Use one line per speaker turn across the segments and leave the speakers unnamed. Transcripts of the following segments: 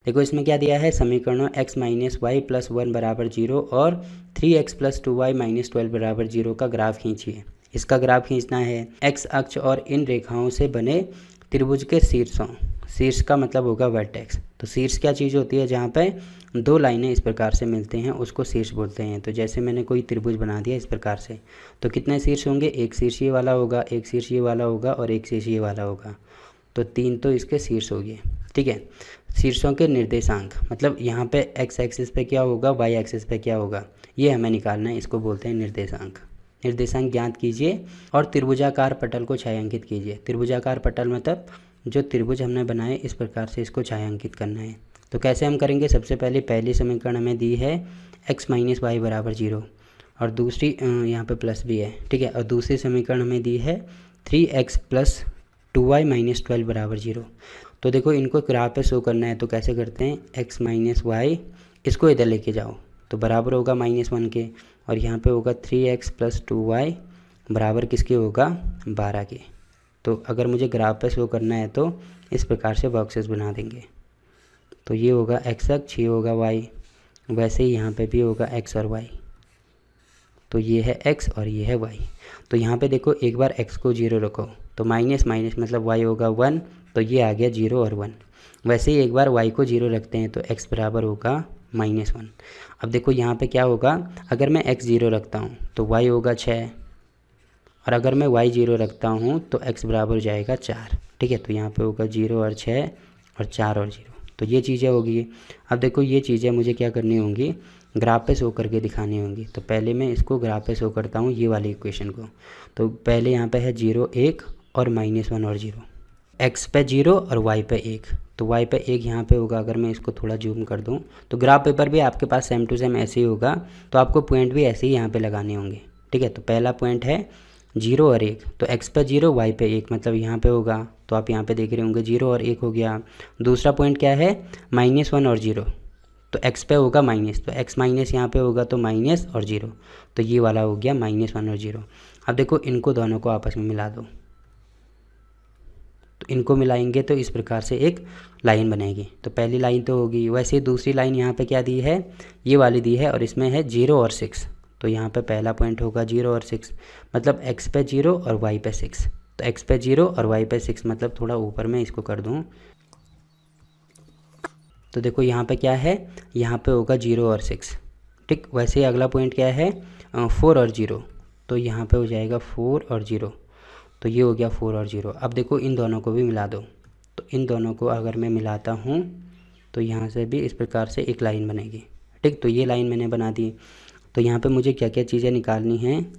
देखो इसमें क्या दिया है, समीकरणों x माइनस वाई प्लस 1 बराबर 0 और 3x प्लस 2y माइनस 12 बराबर 0 का ग्राफ खींचिए। इसका ग्राफ खींचना है x अक्ष और इन रेखाओं से बने त्रिभुज के शीर्षों। शीर्ष का मतलब होगा वर्टेक्स। तो शीर्ष क्या चीज़ होती है, जहाँ पे दो लाइनें इस प्रकार से मिलते हैं उसको शीर्ष बोलते हैं। तो जैसे मैंने कोई त्रिभुज बना दिया इस प्रकार से, तो कितने शीर्ष होंगे, एक शीर्ष ये वाला होगा, एक शीर्ष ये वाला होगा और एक शीर्ष ये वाला होगा। तो 3 तो इसके शीर्ष हो गए। ठीक है, शीर्षों के निर्देशांक मतलब यहाँ पे x एक्सिस पे क्या होगा, y एक्सिस पे क्या होगा, ये हमें निकालना है। इसको बोलते हैं निर्देशांक। निर्देशांक ज्ञात कीजिए और त्रिभुजाकार पटल को छायांकित कीजिए। त्रिभुजाकार पटल मतलब जो त्रिभुज हमने बनाए इस प्रकार से इसको छायांकित करना है। तो कैसे हम करेंगे, सबसे पहले पहली समीकरण हमें दी है x माइनस वाई बराबर 0 और दूसरी यहाँ पे प्लस भी है। ठीक है, और दूसरी समीकरण हमें दी है 3x प्लस 2y माइनस 12 बराबर 0। तो देखो इनको ग्राफ पे शो करना है, तो कैसे करते हैं, x माइनस वाई इसको इधर लेके जाओ तो बराबर होगा -1 के, और यहाँ पे होगा 3x प्लस 2y बराबर किसके होगा, 12 के। तो अगर मुझे ग्राफ पे शो करना है तो इस प्रकार से बॉक्सेस बना देंगे। तो ये होगा x अक्ष, ये होगा y, वैसे ही यहाँ पे भी होगा x और y। तो ये है x और ये है y। तो यहाँ पे देखो एक बार x को 0 रखो तो माइनस माइनस मतलब y होगा 1, तो ये आ गया 0 और 1। वैसे ही एक बार y को 0 रखते हैं तो x बराबर होगा -1। अब देखो यहाँ पे क्या होगा, अगर मैं x 0 रखता हूँ तो y होगा 6, और अगर मैं y 0 रखता हूँ तो x बराबर हो जाएगा 4। ठीक है, तो यहाँ पे होगा 0 और 6 और 4 और 0। तो ये चीज़ें होगी। अब देखो ये चीज़ें मुझे क्या करनी होंगी, ग्राफ पे शो करके दिखानी होंगी। तो पहले मैं इसको ग्राफ पे शो करता हूँ ये वाली इक्वेशन को। तो पहले यहाँ पे है 0 1 और -1 और 0, x पे 0 और y पे 1। तो y पे 1 यहाँ पे होगा। अगर मैं इसको थोड़ा जूम कर दूँ तो ग्राफ पेपर भी आपके पास सेम टू सेम ऐसे ही होगा, तो आपको पॉइंट भी ऐसे ही यहाँ पे लगाने होंगे। ठीक है, तो पहला पॉइंट है 0 और 1, तो x पे 0 y पे 1 मतलब यहाँ पे होगा। तो आप यहाँ पे देख रहे होंगे 0 और 1 हो गया। दूसरा पॉइंट क्या है, -1 और 0, तो x पे होगा माइनस, तो x माइनस यहाँ पे होगा तो माइनस और 0, तो ये वाला हो गया -1 और 0। अब देखो इनको दोनों को आपस में मिला दो, तो इनको मिलाएंगे तो इस प्रकार से एक लाइन बनेगी। तो पहली लाइन तो होगी, वैसे दूसरी लाइन यहाँ पे क्या दी है, ये वाली दी है और इसमें है 0 और 6। तो यहाँ पे पहला पॉइंट होगा 0 और 6 मतलब x पे 0 और y पे 6। तो x पे 0 और y पे 6 मतलब थोड़ा ऊपर में इसको कर दूँ तो देखो यहाँ पे क्या है, यहाँ पे होगा 0 और 6। ठीक, वैसे अगला पॉइंट क्या है 4 और 0, तो यहाँ पे हो जाएगा 4 और 0, तो ये हो गया 4 और 0। अब देखो इन दोनों को भी मिला दो, तो इन दोनों को अगर मैं मिलाता हूँ तो यहाँ से भी इस प्रकार से एक लाइन बनेगी। ठीक, तो ये लाइन मैंने बना दी। तो यहाँ पे मुझे क्या क्या चीज़ें निकालनी हैं,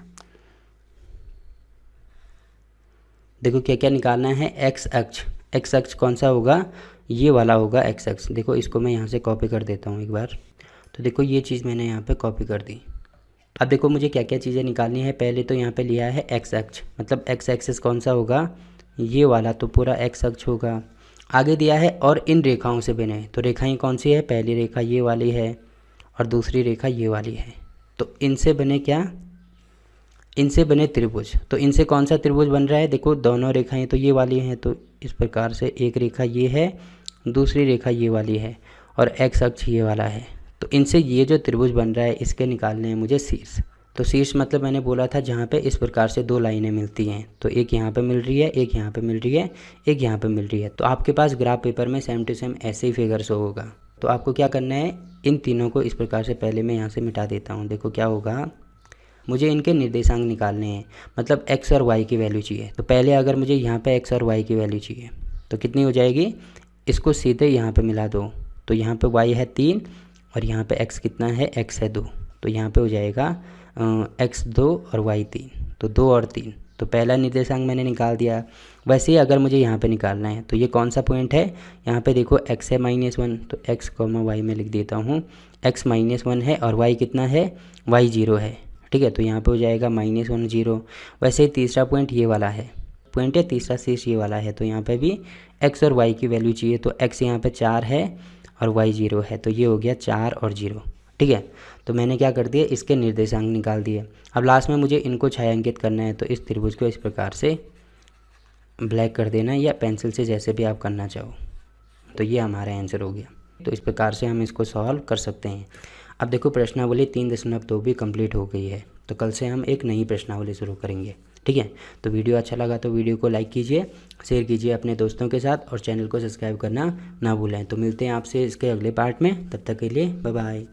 देखो क्या क्या निकालना है, x अक्ष। x अक्ष कौन सा होगा, ये वाला होगा x अक्ष। देखो इसको मैं यहाँ से कॉपी कर देता हूँ एक बार। तो देखो ये चीज़ मैंने यहाँ पे कॉपी कर दी। अब देखो मुझे क्या क्या चीज़ें निकालनी है। पहले तो यहाँ पे लिया है x अक्ष, मतलब x एक्सिस कौन सा होगा, ये वाला, तो पूरा x अक्ष होगा। आगे दिया है और इन रेखाओं से बने, तो रेखाएं कौन सी है, पहली रेखा ये वाली है और दूसरी रेखा ये वाली है। तो इनसे बने क्या, इनसे बने त्रिभुज। तो इनसे कौन सा त्रिभुज बन रहा है, देखो दोनों रेखाएं तो ये वाली हैं, तो इस प्रकार से एक रेखा ये है, दूसरी रेखा ये वाली है और x अक्ष ये वाला है। तो इनसे ये जो त्रिभुज बन रहा है इसके निकालने हैं मुझे शीर्ष। तो शीर्ष मतलब मैंने बोला था जहाँ पे इस प्रकार से दो लाइनें मिलती हैं, तो एक यहाँ पे मिल रही है, एक यहाँ पे मिल रही है, एक यहाँ पे मिल रही है। तो आपके पास ग्राफ पेपर में सेम टू सेम ऐसे ही फिगर शो होगा। तो आपको क्या करना है, इन तीनों को इस प्रकार से पहले मैं यहाँ से मिटा देता हूँ। देखो क्या होगा, मुझे इनके निर्देशांक निकालने हैं, मतलब x और y की वैल्यू चाहिए। तो पहले अगर मुझे यहाँ पे x और y की वैल्यू चाहिए तो कितनी हो जाएगी, इसको सीधे यहाँ पे मिला दो। तो यहाँ पे y है 3 और यहाँ पे x कितना है, x है 2, तो यहाँ पे हो जाएगा x 2 और y 3, तो 2 और 3। तो पहला निर्देशांक मैंने निकाल दिया। वैसे ही अगर मुझे यहाँ पे निकालना है तो ये कौन सा पॉइंट है, यहाँ पे देखो x है -1, तो x, y में लिख देता हूँ। x -1 है और y कितना है, y 0 है। ठीक है, तो यहाँ पे हो जाएगा -1 0। वैसे ही तीसरा पॉइंट ये वाला है, पॉइंट है तीसरा शीर्ष ये वाला है, तो यहाँ पे भी x और y की वैल्यू चाहिए। तो x यहाँ पे 4 है और y 0 है, तो ये हो गया 4 और 0। ठीक है, तो मैंने क्या कर दिया, इसके निर्देशांक निकाल दिए। अब लास्ट में मुझे इनको छायांकित करना है, तो इस त्रिभुज को इस प्रकार से ब्लैक कर देना या पेंसिल से, जैसे भी आप करना चाहो। तो ये हमारा आंसर हो गया। तो इस प्रकार से हम इसको सॉल्व कर सकते हैं। अब देखो प्रश्नावली 3.2 भी कंप्लीट हो गई है, तो कल से हम एक नई प्रश्नावली शुरू करेंगे। ठीक है, तो वीडियो अच्छा लगा तो वीडियो को लाइक कीजिए, शेयर कीजिए अपने दोस्तों के साथ और चैनल को सब्सक्राइब करना ना भूलें। तो मिलते हैं आपसे इसके अगले पार्ट में, तब तक के लिए बाय बाय।